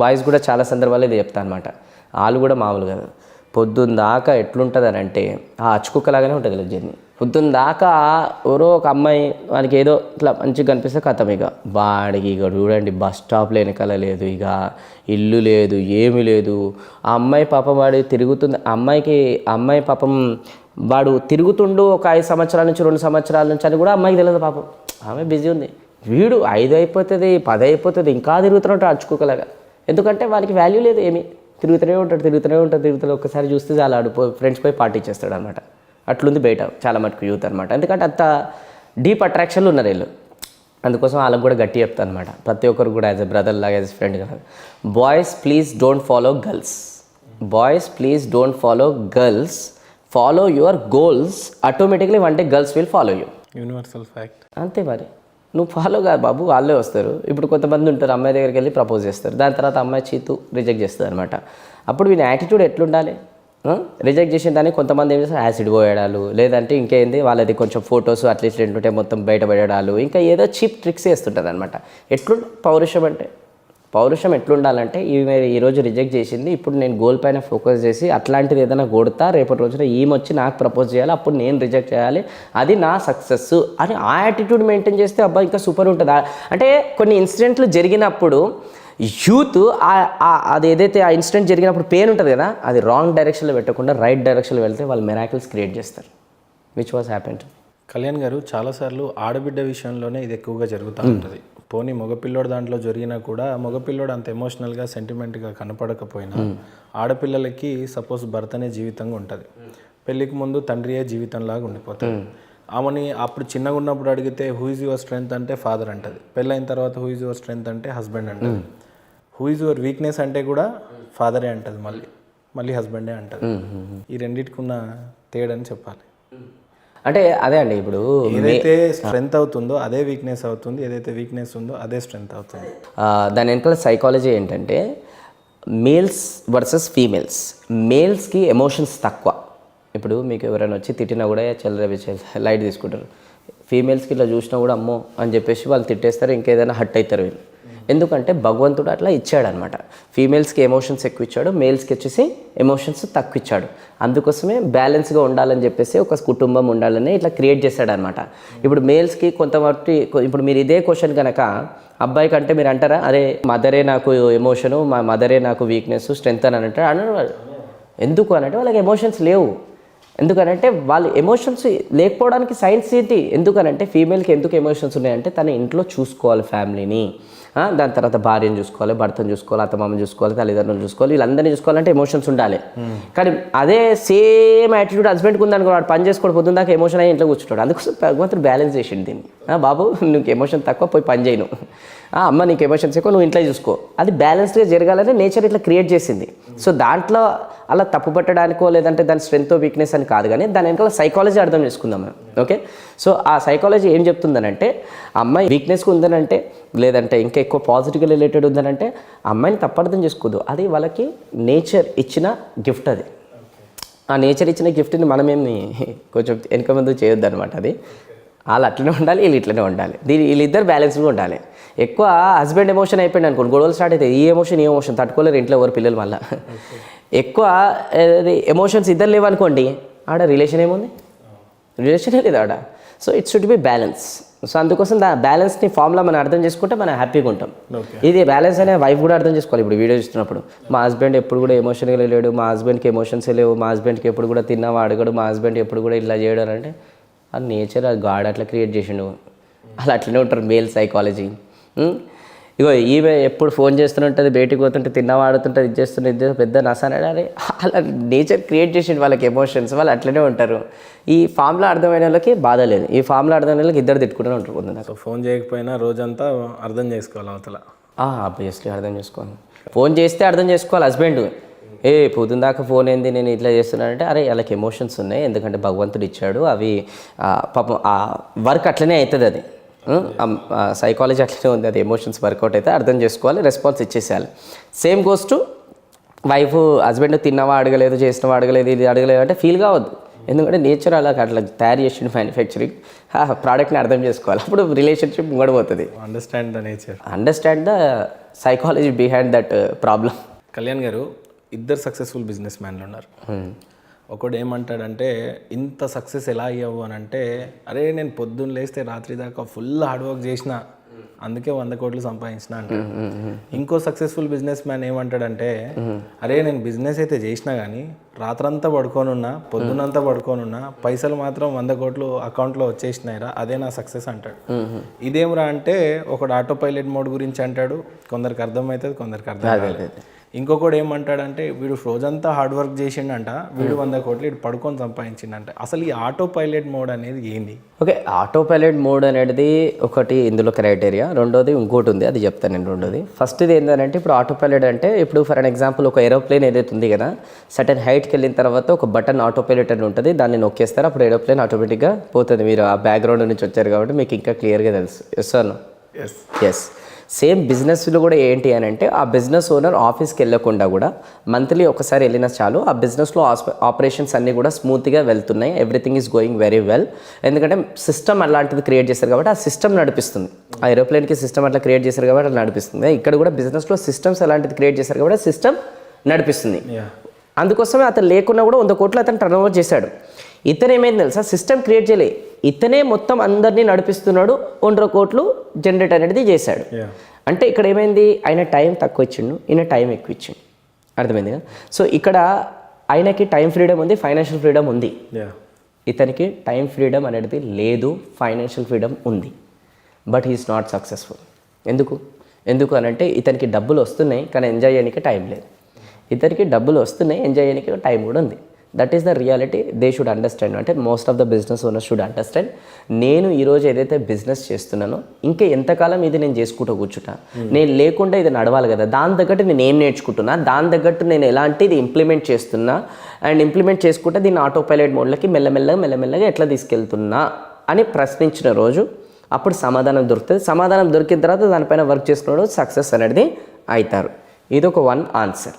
Boys కూడా చాలా సందర్భాలు ఇది చెప్తా అనమాట. వాళ్ళు కూడా మామూలు కాదు. పొద్దున్న దాకా ఎట్లుంటుంది అని అంటే ఆ అచ్చుకుక్కలాగానే ఉంటుంది ఇలా జర్నీ. పొద్దున్న దాకా ఎవరో ఒక అమ్మాయి వానికి ఏదో ఇట్లా మంచిగా కనిపిస్తే కథం. ఇక వాడికి ఇక చూడండి బస్ స్టాప్లో వెనకాల లేదు, ఇక ఇల్లు లేదు, ఏమీ లేదు. ఆ అమ్మాయి పాపం వాడు తిరుగుతుంది. అమ్మాయి పాపం వాడు తిరుగుతుండు ఒక 5 సంవత్సరాల నుంచి 2 సంవత్సరాల నుంచి అని కూడా అమ్మాయికి తెలియదు పాపం. ఆమె బిజీ ఉంది. వీడు 5 అయిపోతుంది 10 అయిపోతుంది ఇంకా తిరుగుతున్నట్టు అచ్చుకోకలాగా. ఎందుకంటే వానికి వాల్యూ లేదు ఏమీ. తిరుగుతూనే ఉంటాడు. ఒక్కసారి చూస్తే చాలా ఆడు ఫ్రెండ్స్ పోయి పార్టీ చేస్తాడు అనమాట. అట్లుంది బయట చాలా మటుకు యూత్ అనమాట. ఎందుకంటే అంత డీప్ అట్రాక్షన్లు ఉన్నారు వీళ్ళు. అందుకోసం వాళ్ళకి కూడా గట్టి చెప్తాను అనమాట. ప్రతి ఒక్కరు కూడా యాజ్ ఎ బ్రదర్ లాగా యాజ్ ఎ ఫ్రెండ్ కదా. Boys please don't follow girls. Follow your goals. Automatically one day girls will follow you. Universal fact. అంతే మరి. నువ్వు ఫాలో కాదు బాబు, వాళ్ళే వస్తారు. ఇప్పుడు కొంతమంది ఉంటారు అమ్మాయి దగ్గరికి వెళ్ళి ప్రపోజ్ చేస్తారు, దాని తర్వాత అమ్మాయి రిజెక్ట్ చేస్తుంది అనమాట. అప్పుడు వీని యాటిట్యూడ్ ఎట్లుండాలి? రిజెక్ట్ చేసిన దాన్ని కొంతమంది ఏం చేస్తారు, యాసిడ్ పోయడాలు, లేదంటే ఇంకేంది వాళ్ళది కొంచెం ఫొటోస్ అట్లీస్ట్ ఏంటంటే మొత్తం బయటపడడాలు, ఇంకా ఏదో చీప్ ట్రిక్స్ వేస్తుంటుంది అనమాట. పౌరుషం ఎట్లుండాలంటే ఈరోజు రిజెక్ట్ చేసింది, ఇప్పుడు నేను గోల్ పైన ఫోకస్ చేసి అట్లాంటిది ఏదైనా కొడతా, రేపటి రోజున ఈమె నాకు ప్రపోజ్ చేయాలి, అప్పుడు నేను రిజెక్ట్ చేయాలి, అది నా సక్సెస్ అని ఆ యాటిట్యూడ్ మెయింటైన్ చేస్తే అబ్బాయి ఇంకా సూపర్ ఉంటుంది. అంటే కొన్ని ఇన్సిడెంట్లు జరిగినప్పుడు యూత్ అది ఏదైతే ఆ ఇన్సిడెంట్ జరిగినప్పుడు పెయిన్ ఉంటుంది కదా, అది రాంగ్ డైరెక్షన్లో పెట్టకుండా రైట్ డైరెక్షన్లో వెళ్తే వాళ్ళు మిరాకిల్స్ క్రియేట్ చేస్తారు. Which was happen to Kalyan గారు. చాలాసార్లు ఆడబిడ్డ విషయంలోనే ఇది ఎక్కువగా జరుగుతూ ఉంటుంది. పోనీ మగపిల్లోడు దాంట్లో జరిగినా కూడా మగపిల్లోడు అంత ఎమోషనల్గా సెంటిమెంట్గా కనపడకపోయినా ఆడపిల్లలకి సపోజ్ భర్తనే జీవితంగా ఉంటుంది, పెళ్ళికి ముందు తండ్రియే జీవితంలాగా ఉండిపోతుంది. ఆమెని అప్పుడు చిన్నగా ఉన్నప్పుడు అడిగితే హూ ఈజ్ యువర్ స్ట్రెంగ్త్ అంటే ఫాదర్ అంటది, పెళ్ళైన తర్వాత హూ ఈజ్ యువర్ స్ట్రెంగ్త్ అంటే హస్బెండ్ అంటది, హూ ఈజ్ యువర్ వీక్నెస్ అంటే కూడా ఫాదరే అంటది, మళ్ళీ హస్బెండే అంటది. ఈ రెండింటికి ఉన్న తేడని చెప్పాలి. అంటే అదే అండి, ఇప్పుడు ఏదైతే స్ట్రెంగ్త్ అవుతుందో అదే వీక్నెస్ అవుతుంది, ఏదైతే వీక్నెస్ ఉందో అదే స్ట్రెంగ్త్ అవుతుంది. దాని వెనకాల సైకాలజీ ఏంటంటే మేల్స్ వర్సెస్ ఫీమేల్స్. మేల్స్కి ఎమోషన్స్ తక్కువ. ఇప్పుడు మీకు ఎవరైనా వచ్చి తిట్టినా కూడా లైట్ తీసుకుంటారు. ఫీమేల్స్కి ఇట్లా చూసినా కూడా అమ్మో అని చెప్పేసి వాళ్ళు తిట్టేస్తారు, ఇంకేదైనా హట్ అవుతారు వీళ్ళు. ఎందుకంటే భగవంతుడు అట్లా ఇచ్చాడనమాట. ఫీమేల్స్కి ఎమోషన్స్ ఎక్కువ ఇచ్చాడు, మేల్స్కి వచ్చేసి ఎమోషన్స్ తక్కువ ఇచ్చాడు. అందుకోసమే బ్యాలెన్స్గా ఉండాలని చెప్పేసి ఒక కుటుంబం ఉండాలని ఇట్లా క్రియేట్ చేశాడనమాట. ఇప్పుడు మేల్స్కి కొంతవరకు ఇప్పుడు మీరు ఇదే క్వశ్చన్ కనుక అబ్బాయి కంటే మీరు అంటారా, అరే మదరే నాకు ఎమోషను, మా మదరే నాకు వీక్నెస్ స్ట్రెంగ్త్ అని అంటారు అన్నారు వాళ్ళు. ఎందుకు అనంటే వాళ్ళకి ఎమోషన్స్ లేవు. ఎందుకనంటే వాళ్ళు ఎమోషన్స్ లేకపోవడానికి సైన్స్ ఏంటి? ఎందుకనంటే ఫీమేల్కి ఎందుకు ఎమోషన్స్ ఉన్నాయంటే తన ఇంట్లో చూసుకోవాలి ఫ్యామిలీని, దాని తర్వాత భార్యను చూసుకోవాలి, భర్తను చూసుకోవాలి, అత్తమామని చూసుకోవాలి, తల్లిదండ్రులను చూసుకోవాలి, వీళ్ళందరినీ చూసుకోవాలంటే ఎమోషన్స్ ఉండాలి. కానీ అదే సేమ్ యాటిట్యూడ్ హస్బెండ్కి ఉందనుకో, వాడు పని చేసుకోవడం పొద్దున్న దాకా ఎమోషన్ అయ్యి ఇంట్లో కూర్చుంటాడు. అందుకోసం భగవంతుడు బ్యాలెన్స్ చేసిండు దీన్ని. బాబు నీకు ఎమోషన్ తక్కువ, పోయి పని చేయను. అమ్మ నీకు ఎమోషన్స్ ఎక్కువ, నువ్వు ఇంట్లో చూసుకో. అది బ్యాలెన్స్డ్గా జరగాలని నేచర్ ఇట్లా క్రియేట్ చేసింది. సో దాంట్లో అలా తప్పు పట్టడానికో లేదంటే దాని స్ట్రెంగ్త్ వీక్నెస్ అని కాదు, కానీ దాని వెనకాల సైకాలజీ అర్థం చేసుకుందాం మనం. ఓకే, సో ఆ సైకాలజీ ఏం చెప్తుందనంటే అమ్మాయి వీక్నెస్గా ఉందనంటే లేదంటే ఇంకా ఎక్కువ పాజిటివ్గా రిలేటెడ్ ఉందనంటే అమ్మాయిని తప్పర్థం చేసుకోదు. అది వాళ్ళకి నేచర్ ఇచ్చిన గిఫ్ట్. అది ఆ నేచర్ ఇచ్చిన గిఫ్ట్ని మనమేమి కొంచెం వెనక ముందు చేయొద్దు అనమాట. అది వాళ్ళు అట్లనే ఉండాలి, వీళ్ళు ఇట్లనే ఉండాలి. వీళ్ళిద్దరు బ్యాలెన్స్గా ఉండాలి. ఎక్కువ హస్బెండ్ ఎమోషన్ అయిపోయింది అనుకోండి, గొడవలు స్టార్ట్ అవుతాయి. ఈ ఎమోషన్ తట్టుకోలేరు ఇంట్లో ఎవరు పిల్లలు. మళ్ళీ ఎక్కువ ఎమోషన్స్ ఇద్దరు లేవనుకోండి, ఆడ రిలేషన్ ఏముంది? రిలేషనే లేదు ఆడ. So it should be balance. So అందుకోసం బ్యాలెన్స్ని ఫార్ములా మనం అర్థం చేసుకుంటే మనం హ్యాపీగా ఉంటాం. ఇది బ్యాలెన్స్ అనే వైఫ్ కూడా అర్థం చేసుకోవాలి. ఇప్పుడు వీడియో చూస్తున్నప్పుడు మా హస్బెండ్ ఎప్పుడు కూడా ఎమోషన్గా లేడు, మా హస్బెండ్కి ఎమోషన్స్ లేవు, మా హస్బెండ్కి ఎప్పుడు కూడా తిన్నావా అడగడు, మా హస్బెండ్ ఎప్పుడు కూడా ఇలా చేయడం అంటే అది నేచర్, అది గాడ్ అట్లా క్రియేట్ చేసిండు. అలా అట్లనే ఉంటారు మేల్ సైకాలజీ. ఇగో ఈమె ఎప్పుడు ఫోన్ చేస్తుంటుంది, బయటికి పోతుంటే తిన్నావా ఆడుతుంటుంది, ఇది చేస్తుంటే పెద్ద నసానాడు. అరే అలా నేచర్ క్రియేట్ చేసిండు వాళ్ళకి ఎమోషన్స్, వాళ్ళు అట్లనే ఉంటారు. ఈ ఫామ్లో అర్థమైన వాళ్ళకి బాధ లేదు, ఈ ఫామ్లో అర్థమైన వాళ్ళకి ఇద్దరు తిట్టుకుంటూనే ఉంటారు. పొద్దున్న సో ఫోన్ చేయకపోయినా రోజంతా అర్థం చేసుకోవాలి అవతల. ఆబ్వియస్లీ అర్థం చేసుకోవాలి. ఫోన్ చేస్తే అర్థం చేసుకోవాలి హస్బెండ్. పొద్దున్న దాకా ఫోన్ ఏంది నేను ఇట్లా చేస్తున్నానంటే అరే వాళ్ళకి ఎమోషన్స్ ఉన్నాయి, ఎందుకంటే భగవంతుడు ఇచ్చాడు. అవి పాపం ఆ వర్క్ అట్లనే అవుతుంది. అది సైకాలజీ అట్లనే ఉంది. అది ఎమోషన్స్ వర్కౌట్ అయితే అర్థం చేసుకోవాలి, రెస్పాన్స్ ఇచ్చేసేయాలి. Same goes to wife. Husband తిన్నావా అడగలేదు, చేసినవా అడగలేదు, ఇది అడగలేదు అంటే ఫీల్ కావద్దు. ఎందుకంటే నేచర్ అలా అట్లా తయారు చేసిండు మ్యానుఫ్యాక్చరింగ్. ప్రోడక్ట్ని అర్థం చేసుకోవాలి, అప్పుడు రిలేషన్షిప్ ముంగడిపోతుంది. Understand the nature, understand the psychology behind that problem. Kalyan garu, ఇద్దరు సక్సెస్ఫుల్ బిజినెస్ మ్యాన్లు ఉన్నారు. ఒకడు ఏమంటాడంటే ఇంత సక్సెస్ ఎలా అయ్యావు అని అంటే, అరే నేను పొద్దున్న లేస్తే రాత్రి దాకా ఫుల్ హార్డ్ వర్క్ చేసిన, అందుకే 100 కోట్లు సంపాదించిన అంటాడు. ఇంకో సక్సెస్ఫుల్ బిజినెస్ మ్యాన్ ఏమంటాడంటే, అరే నేను బిజినెస్ అయితే చేసినా కానీ రాత్రంతా పడుకోనున్నా, పొద్దునంతా పడుకోనున్నా, పైసలు మాత్రం 100 కోట్లు అకౌంట్లో వచ్చేసినాయిరా, అదే నా సక్సెస్ అంటాడు. ఇదేమిరా అంటే, ఒకడు ఆటో పైలట్ మోడ్ గురించి అంటాడు, కొందరికి అర్థమవుతుంది, కొందరికి అర్థం కాలేదు. ఇంకొకడు ఏమంటాడంటే, వీడు రోజంతా హార్డ్ వర్క్ చేసిండంట, వీడు 100 కోట్లు ఇటు పడుకొని సంపాదించిండంట. అసలు ఈ ఆటో పైలట్ మోడ్ అనేది ఏంది? ఓకే, ఆటో పైలట్ మోడ్ అనేది ఒకటి ఇందులో క్రైటీరియా. రెండోది ఇంకోటి ఉంది, అది చెప్తాను నేను. రెండోది ఫస్ట్ ఇది ఏంటంటే, ఇప్పుడు ఆటో పైలట్ అంటే, ఇప్పుడు ఫర్ అన్ ఎగ్జాంపుల్ ఒక ఏరోప్లేన్ ఏదైతే ఉంది కదా, సర్టన్ హైట్కి వెళ్ళిన తర్వాత ఒక బటన్ ఆటో పైలట్ అని ఉంటుంది, దాన్ని నొక్కేస్తారు, అప్పుడు ఏరోప్లేన్ ఆటోమేటిక్గా పోతుంది. మీరు ఆ బ్యాక్గ్రౌండ్ నుంచి వచ్చారు కాబట్టి మీకు ఇంకా క్లియర్గా తెలుసు. Yes sir? ఎస్. సేమ్ బిజినెస్లో కూడా ఏంటి అని అంటే, ఆ బిజినెస్ ఓనర్ ఆఫీస్కి వెళ్ళకుండా కూడా మంత్లీ ఒకసారి వెళ్ళినా చాలు, ఆ బిజినెస్లో ఆపరేషన్స్ అన్నీ కూడా స్మూత్గా వెళ్తున్నాయి, everything is going very well. ఎందుకంటే సిస్టమ్ అలాంటిది క్రియేట్ చేశారు కాబట్టి ఆ సిస్టమ్ నడిపిస్తుంది. ఆ ఏరోప్లేన్కి సిస్టమ్ అట్లా క్రియేట్ చేశారు కాబట్టి అట్లా నడిపిస్తుంది. ఇక్కడ కూడా బిజినెస్లో సిస్టమ్స్ అలాంటిది క్రియేట్ చేశారు కాబట్టి సిస్టమ్ నడిపిస్తుంది. అందుకోసమే అతను లేకున్నా కూడా 100 కోట్లు అతను టర్న్ ఓవర్ చేశాడు. ఇతను ఏమైంది తెలుసా, సిస్టమ్ క్రియేట్ చేయలే, ఇతనే మొత్తం అందరినీ నడిపిస్తున్నాడు, 100 కోట్లు జనరేట్ అనేది చేశాడు. అంటే ఇక్కడ ఏమైంది, ఆయన టైం తక్కువ ఇచ్చిండు, ఈయన టైం ఎక్కువ ఇచ్చిండు. అర్థమైంది కదా? సో ఇక్కడ ఆయనకి టైం ఫ్రీడమ్ ఉంది, ఫైనాన్షియల్ ఫ్రీడమ్ ఉంది. ఇతనికి టైం ఫ్రీడమ్ అనేది లేదు, ఫైనాన్షియల్ ఫ్రీడమ్ ఉంది. But he's not successful. ఎందుకు అని అంటే, ఇతనికి డబ్బులు వస్తున్నాయి కానీ ఎంజాయ్ చేయడానికి టైం లేదు. ఇతనికి డబ్బులు వస్తున్నాయి, ఎంజాయ్ చేయడానికి టైం కూడా ఉంది. That is the reality. They should understand. అంటే most of the business owners should understand. నేను ఈరోజు ఏదైతే బిజినెస్ చేస్తున్నానో ఇంకా ఎంతకాలం ఇది నేను చేసుకుంటూ కూర్చుంటా, నేను లేకుండా ఇది నడవాలి కదా, దాని తగ్గట్టు నేను ఏం నేర్చుకుంటున్నా, దాని తగ్గట్టు నేను ఎలాంటిది ఇంప్లిమెంట్ చేస్తున్నా, అండ్ ఇంప్లిమెంట్ చేసుకుంటే దీన్ని ఆటో పైలట్ మోడ్లకి మెల్లమెల్లగా ఎట్లా తీసుకెళ్తున్నా అని ప్రశ్నించిన రోజు అప్పుడు సమాధానం దొరుకుతుంది. సమాధానం దొరికిన తర్వాత దానిపైన వర్క్ చేసుకున్నాడు, సక్సెస్ అనేది అవుతారు. ఇది ఒక 1 ఆన్సర్.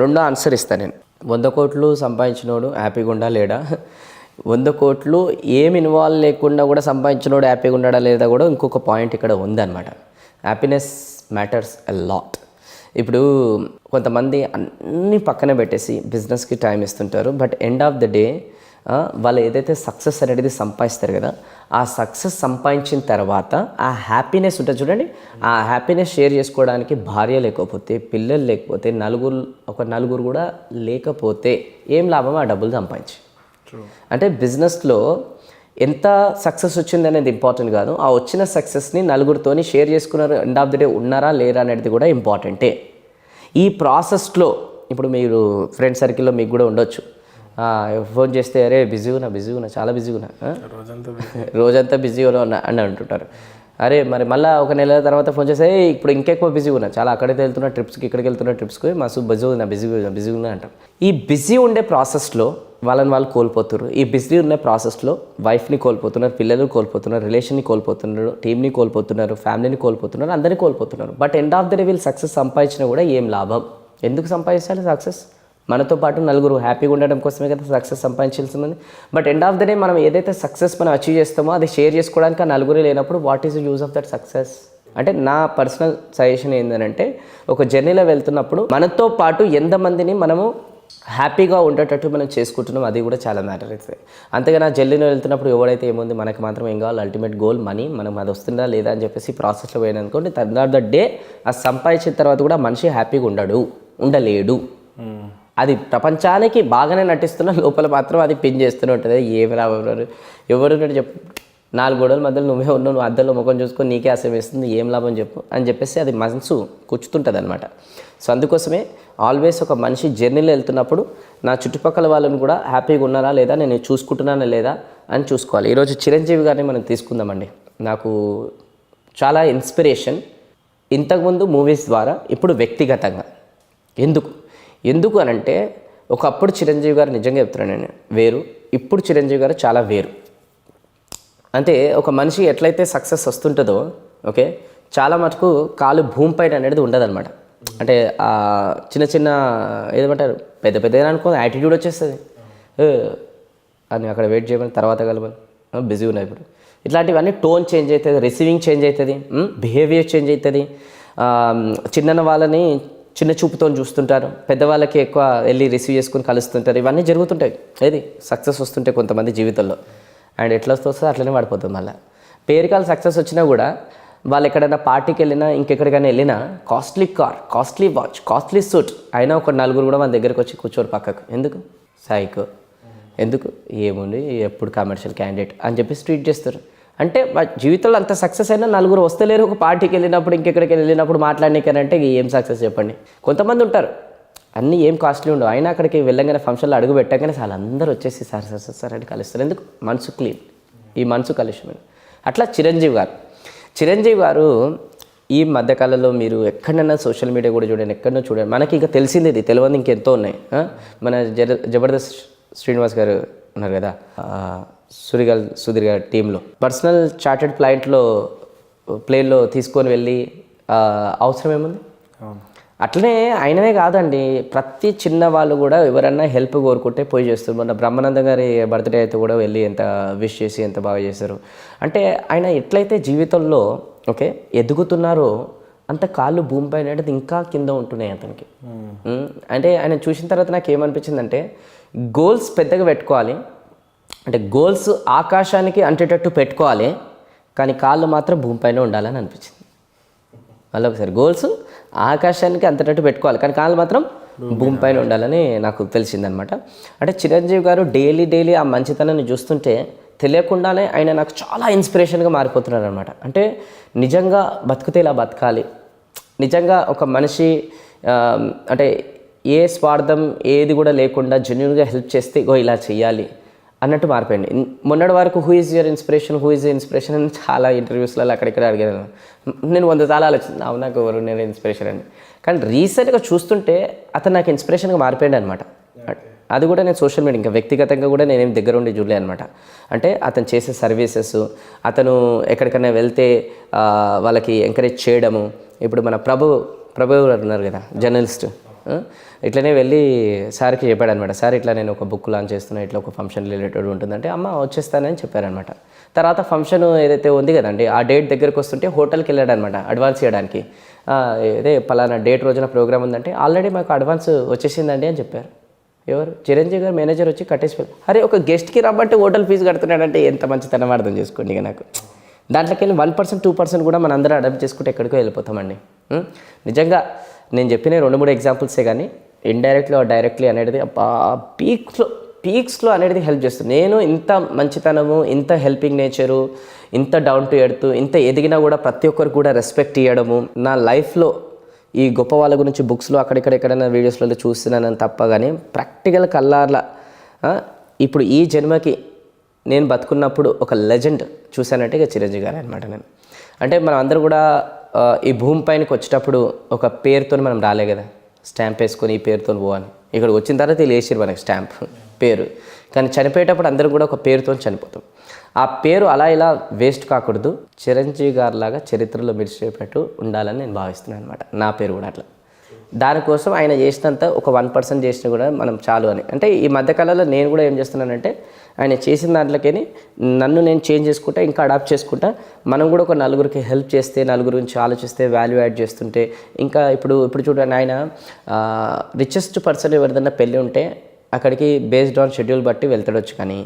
రెండో ఆన్సర్ ఇస్తాను నేను. 100 కోట్లు సంపాదించినోడు హ్యాపీగా ఉండా లేడా, 100 కోట్లు ఏమి ఇన్వాల్వ్ లేకుండా కూడా సంపాదించినోడు హ్యాపీగా ఉండడా లేదా కూడా ఇంకొక పాయింట్ ఇక్కడ ఉందన్నమాట. Happiness matters a lot. ఇప్పుడు కొంతమంది అన్నీ పక్కన పెట్టేసి బిజినెస్కి టైం ఇస్తుంటారు, but end of the day వాళ్ళు ఏదైతే సక్సెస్ అనేది సంపాదిస్తారు కదా, ఆ సక్సెస్ సంపాదించిన తర్వాత ఆ హ్యాపీనెస్ ఉంటుంది చూడండి, ఆ హ్యాపీనెస్ షేర్ చేసుకోవడానికి భార్య లేకపోతే, పిల్లలు లేకపోతే, నలుగురు కూడా లేకపోతే ఏం లాభం ఆ డబ్బులు సంపాదించి. అంటే బిజినెస్లో ఎంత సక్సెస్ వచ్చింది అనేది ఇంపార్టెంట్ కాదు, ఆ వచ్చిన సక్సెస్ని నలుగురితోని షేర్ చేసుకున్నారు, ఎండ్ ఆఫ్ ది డే ఉన్నారా లేరా అనేది కూడా ఇంపార్టెంటే. ఈ ప్రాసెస్లో ఇప్పుడు మీరు ఫ్రెండ్ సర్కిల్లో మీకు కూడా ఉండొచ్చు, ఫోన్ చేస్తే అరే బిజీగా చాలా బిజీగా రోజంతా బిజీగా ఉన్నా అని అంటుంటారు. అరే మరి మళ్ళీ ఒక నెల తర్వాత ఫోన్ చేస్తే ఇప్పుడు ఇంకెక్కువ బిజీగా ఉన్నా, చాలా అక్కడికి వెళ్తున్నా ట్రిప్స్కి, ఇక్కడికి వెళ్తున్నా ట్రిప్స్కి, మస్తు బిజీగా అంటాం. ఈ బిజీ ఉండే ప్రాసెస్లో వాళ్ళు కోల్పోతున్నారు. ఈ బిజీ ఉన్న ప్రాసెస్లో వైఫ్ని కోల్పోతున్నారు, పిల్లలు కోల్పోతున్నారు, రిలేషన్ని కోల్పోతున్నారు, టీంని కోల్పోతున్నారు, ఫ్యామిలీని కోల్పోతున్నారు, అందరినీ కోల్పోతున్నారు. But end of the day వీళ్ళు సక్సెస్ సంపాదించినా కూడా ఏం లాభం? ఎందుకు సంపాదించాలి సక్సెస్? మనతో పాటు నలుగురు హ్యాపీగా ఉండడం కోసమే కదా సక్సెస్ సంపాదించాల్సింది. But end of the day మనం ఏదైతే సక్సెస్ మనం అచీవ్ చేస్తామో అది షేర్ చేసుకోవడానికి ఆ నలుగురే లేనప్పుడు what is the use of that success? అంటే నా పర్సనల్ సజెషన్ ఏంటంటే, ఒక జర్నీలో వెళ్తున్నప్పుడు మనతో పాటు ఎంతమందిని మనము హ్యాపీగా ఉండేటట్టు మనం చేసుకుంటున్నాం, అది కూడా చాలా మ్యాటర్ అవుతుంది. అంతేగా నా జర్నీలో వెళ్తున్నప్పుడు ఎవడైతే ఏముంది, మనకి మాత్రం ఏం కావాలి, అల్టిమేట్ గోల్ మనీ, మనం అది వస్తుందా లేదా అని చెప్పేసి ప్రాసెస్లో పోయిననుకోండి, ఎండ్ ఆఫ్ ద డే ఆ సంపాదించిన తర్వాత కూడా మనిషి హ్యాపీగా ఉండలేడు. అది ప్రపంచానికి బాగానే నటిస్తున్నా లోపల మాత్రం అది పిన్ చేస్తూనే ఉంటుంది. ఎవరున్నాడు చెప్పు, 4 గోడల మధ్యలో నువ్వే ఉన్నావు, నువ్వు అద్దెలో ముఖం చూసుకొని నీకే ఆశ వేస్తుంది, ఏం లాభం చెప్పు అని చెప్పేసి అది మనసు కూర్చుతుంటుంది అనమాట. సో అందుకోసమే ఆల్వేస్ ఒక మనిషి జర్నీలో వెళ్తున్నప్పుడు నా చుట్టుపక్కల వాళ్ళని కూడా హ్యాపీగా ఉన్నారా లేదా, నేను చూసుకుంటున్నానా లేదా అని చూసుకోవాలి. ఈరోజు చిరంజీవి గారిని మనం తీసుకుందామండి. నాకు చాలా ఇన్స్పిరేషన్, ఇంతకుముందు మూవీస్ ద్వారా, ఇప్పుడు వ్యక్తిగతంగా. ఎందుకు అని అంటే, ఒకప్పుడు చిరంజీవి గారు నిజంగా చెప్తున్నాను నేను వేరు, ఇప్పుడు చిరంజీవి గారు చాలా వేరు. అంటే ఒక మనిషి ఎట్లయితే సక్సెస్ వస్తుంటుందో, ఓకే, చాలా మటుకు కాలు భూమిపైన అనేది ఉండదన్నమాట. అంటే చిన్న ఏమంటారు, పెద్ద అనుకో యాటిట్యూడ్ వచ్చేస్తుంది, అని అక్కడ వెయిట్ చేయమని తర్వాత కలమని, బిజీ ఉన్నాయి ఇప్పుడు, ఇట్లాంటివన్నీ టోన్ చేంజ్ అవుతుంది, రిసీవింగ్ చేంజ్ అవుతుంది, బిహేవియర్ చేంజ్ అవుతుంది. చిన్న వాళ్ళని చిన్న చూపుతో చూస్తుంటారు, పెద్దవాళ్ళకి ఎక్కువ వెళ్ళి రిసీవ్ చేసుకుని కలుస్తుంటారు. ఇవన్నీ జరుగుతుంటాయి. ఏది సక్సెస్ వస్తుంటే కొంతమంది జీవితంలో, అండ్ ఎట్లా వస్తుందో అట్లనే పడిపోతుంది. మళ్ళీ పేరుకాల సక్సెస్ వచ్చినా కూడా వాళ్ళు ఎక్కడైనా పార్టీకి వెళ్ళినా ఇంకెక్కడికైనా వెళ్ళినా costly car, costly watch, costly suit అయినా ఒక నలుగురు కూడా మన దగ్గరికి వచ్చి కూర్చోరు పక్కకు. ఎందుకు? సైకో. ఎందుకు? ఏముంది, ఎప్పుడు కమర్షియల్ క్యాండిడేట్ అని చెప్పి ట్రీట్ చేస్తారు. అంటే మా జీవితంలో అంత సక్సెస్ అయినా నలుగురు వస్తలేరు. ఒక పార్టీకి వెళ్ళినప్పుడు ఇంకెక్కడికి వెళ్ళినప్పుడు మాట్లాడనీకనంటే ఏం సక్సెస్ చెప్పండి. కొంతమంది ఉంటారు అన్నీ ఏం కాస్ట్లీ ఉండవు, అయినా అక్కడికి వెళ్ళగానే ఫంక్షన్లో అడుగు పెట్టగానే చాలా అందరూ వచ్చేసి సార్ సార్ సార్ సార్ అని కలుస్తారు. ఎందుకు? మనసు క్లీన్, ఈ మనసు కలుషమైన. అట్లా చిరంజీవి గారు ఈ మధ్యకాలంలో మీరు ఎక్కడైనా సోషల్ మీడియా కూడా చూడండి, ఎక్కడనో చూడండి, మనకి ఇంకా తెలిసింది ఇది, తెలియదు ఇంకెంతో ఉన్నాయి. మన జబర్దస్త్ శ్రీనివాస్ గారు ఉన్నారు కదా, సుధీర్ గారి టీంలో పర్సనల్ చార్టెడ్ ప్లేన్లో తీసుకొని వెళ్ళి అవసరం ఏముంది? అట్లనే ఆయననే కాదండి, ప్రతి చిన్న వాళ్ళు కూడా ఎవరన్నా హెల్ప్ కోరుకుంటే పోయి చేస్తారు. మొన్న బ్రహ్మానందం గారి బర్త్డే అయితే కూడా వెళ్ళి ఎంత విష్ చేసి ఎంత బాగా చేశారు. అంటే ఆయన ఎట్లయితే జీవితంలో ఎదుగుతున్నారో అంత కాళ్ళు భూమిపైన అనేది ఇంకా కింద ఉంటున్నాయి అతనికి. అంటే ఆయన చూసిన తర్వాత నాకు ఏమనిపించిందంటే, గోల్స్ పెద్దగా పెట్టుకోవాలి, అంటే గోల్స్ ఆకాశానికి అంటేటట్టు పెట్టుకోవాలి, కానీ కాళ్ళు మాత్రం భూమిపైన ఉండాలని అనిపించింది. మళ్ళీ ఒకసారి, గోల్స్ ఆకాశానికి అంతటట్టు పెట్టుకోవాలి, కానీ కాళ్ళు మాత్రం భూమిపైన ఉండాలని నాకు తెలిసిందనమాట. అంటే చిరంజీవి గారు డైలీ ఆ మంచితనాన్ని చూస్తుంటే తెలియకుండానే ఆయన నాకు చాలా ఇన్స్పిరేషన్గా మారిపోతున్నారు అనమాట. అంటే నిజంగా బతికితే ఇలా బతకాలి, నిజంగా ఒక మనిషి అంటే ఏ స్వార్థం ఏది కూడా లేకుండా జెన్యూన్గా హెల్ప్ చేస్తే ఇలా చెయ్యాలి అన్నట్టు మారిపోయింది. మొన్నటి వరకు హూ ఈజ్ యువర్ ఇన్స్పిరేషన్ అని చాలా ఇంటర్వ్యూస్లలో అక్కడిక్కడ అడిగాను. నేను 100 సార్లు ఆలోచించాను, అవును నాకు ఎవరు నేను ఇన్స్పిరేషన్ అని. కానీ రీసెంట్గా చూస్తుంటే అతను నాకు ఇన్స్పిరేషన్గా మారిపోయాడు అనమాట. అది కూడా నేను సోషల్ మీడియా ఇంకా వ్యక్తిగతంగా కూడా నేనేం దగ్గర ఉండి చూడలే అనమాట. అంటే అతను చేసే సర్వీసెస్, అతను ఎక్కడికైనా వెళ్తే వాళ్ళకి ఎంకరేజ్ చేయడము. ఇప్పుడు మన ప్రభు గారు ఉన్నారు కదా, జర్నలిస్ట్, ఇట్లనే వెళ్ళి సార్కి చెప్పాడు అనమాట, సార్ ఇట్లా నేను ఒక బుక్ లాంచ్ చేస్తున్నా, ఇట్లా ఒక ఫంక్షన్ రిలేటెడ్ ఉంటుందంటే అమ్మ వచ్చేస్తానని చెప్పారనమాట. తర్వాత ఫంక్షన్ ఏదైతే ఉంది కదండి, ఆ డేట్ దగ్గరకు వస్తుంటే హోటల్కి వెళ్ళాడు అనమాట అడ్వాన్స్ చేయడానికి. ఇదే పలానా డేట్ రోజున ప్రోగ్రామ్ ఉందంటే ఆల్రెడీ మాకు అడ్వాన్స్ వచ్చేసిందండి అని చెప్పారు. ఎవరు? చిరంజీవి గారు మేనేజర్ వచ్చి కట్టేసిపోయారు. అరే ఒక గెస్ట్కి రమ్మంటే హోటల్ ఫీజు కడుతున్నాడంటే ఎంత మంచితనం అర్థం చేసుకోండి. ఇక నాకు దాంట్లోకి వెళ్ళి 1% 2% కూడా మన అందరూ అడాప్ట్ చేసుకుంటే ఎక్కడికో వెళ్ళిపోతామండి. నిజంగా నేను చెప్పిన 2-3 ఎగ్జాంపుల్సే కానీ ఇండైరెక్ట్లీ డైరెక్ట్లీ అనేది పీక్స్లో అనేది హెల్ప్ చేస్తుంది. నేను ఇంత మంచితనము, ఇంత హెల్పింగ్ నేచరు, ఇంత డౌన్ టు ఎర్త్, ఇంత ఎదిగినా కూడా ప్రతి ఒక్కరికి కూడా రెస్పెక్ట్ ఇవ్వడము నా లైఫ్లో ఈ గొప్ప వాళ్ళ గురించి బుక్స్లో ఎక్కడైనా వీడియోస్లలో చూస్తున్నానని తప్ప కానీ ప్రాక్టికల్ కల్లార్ల ఇప్పుడు ఈ జన్మకి నేను బతుకున్నప్పుడు ఒక లెజెండ్ చూశానంటే ఇక చిరంజీవి గారు అనమాట. నేను అంటే మనం అందరూ కూడా ఈ భూమి పైనకి వచ్చేటప్పుడు ఒక పేరుతో మనం రాలే కదా, స్టాంప్ వేసుకొని ఈ పేరుతో పోవాలి. ఇక్కడికి వచ్చిన తర్వాత లేచిరు మనకి స్టాంప్ పేరు, కానీ చనిపోయేటప్పుడు అందరూ కూడా ఒక పేరుతో చనిపోతాం. ఆ పేరు అలా ఇలా వేస్ట్ కాకూడదు, చిరంజీవి గారి లాగా చరిత్రలో మెరిసేటట్టు ఉండాలని నేను భావిస్తున్నాను అనమాట. నా పేరు కూడా అట్లా. దానికోసం ఆయన చేసినంత ఒక 1% చేసినా కూడా మనం చాలు అని. అంటే ఈ మధ్యకాలంలో నేను కూడా ఏం చేస్తున్నానంటే ఆయన చేసిన దాంట్లోకి నన్ను నేను చేంజ్ చేసుకుంటా, ఇంకా అడాప్ట్ చేసుకుంటా. మనం కూడా ఒక నలుగురికి హెల్ప్ చేస్తే, నలుగురు గురించి ఆలోచిస్తే, వాల్యూ యాడ్ చేస్తుంటే ఇంకా ఇప్పుడు చూడండి, ఆయన రిచెస్ట్ పర్సన్ ఎవరిదన్నా పెళ్ళి ఉంటే అక్కడికి బేస్డ్ ఆన్ షెడ్యూల్ బట్టి వెళ్తాడొచ్చు, కానీ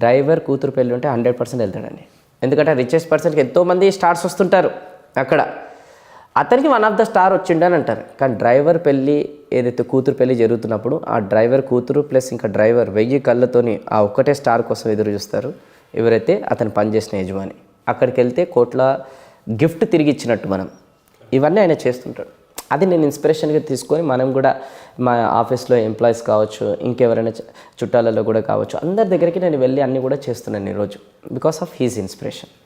డ్రైవర్ కూతురు పెళ్ళి ఉంటే 100% వెళ్తాడండి. ఎందుకంటే రిచెస్ట్ పర్సన్కి ఎంతోమంది స్టార్స్ వస్తుంటారు అక్కడ, అతనికి 1 ఆఫ్ ద స్టార్ వచ్చిండు అని అంటారు. కానీ డ్రైవర్ పెళ్ళి ఏదైతే కూతురు పెళ్ళి జరుగుతున్నప్పుడు ఆ డ్రైవర్ కూతురు ప్లస్ ఇంకా డ్రైవర్ 1000 కళ్ళతోని ఆ ఒక్కటే స్టార్ కోసం ఎదురు చూస్తారు ఎవరైతే అతను పనిచేసిన యజమాని. అక్కడికి వెళ్తే కోట్ల గిఫ్ట్ తిరిగి ఇచ్చినట్టు మనం ఇవన్నీ ఆయన చేస్తుంటాడు. అది నేను ఇన్స్పిరేషన్గా తీసుకొని మనం కూడా మా ఆఫీస్లో ఎంప్లాయీస్ కావచ్చు, ఇంకెవరైనా చుట్టాలలో కూడా కావచ్చు, అందరి దగ్గరికి నేను వెళ్ళి అన్నీ కూడా చేస్తున్నాను ఈరోజు బికాస్ ఆఫ్ హీజ్ ఇన్స్పిరేషన్.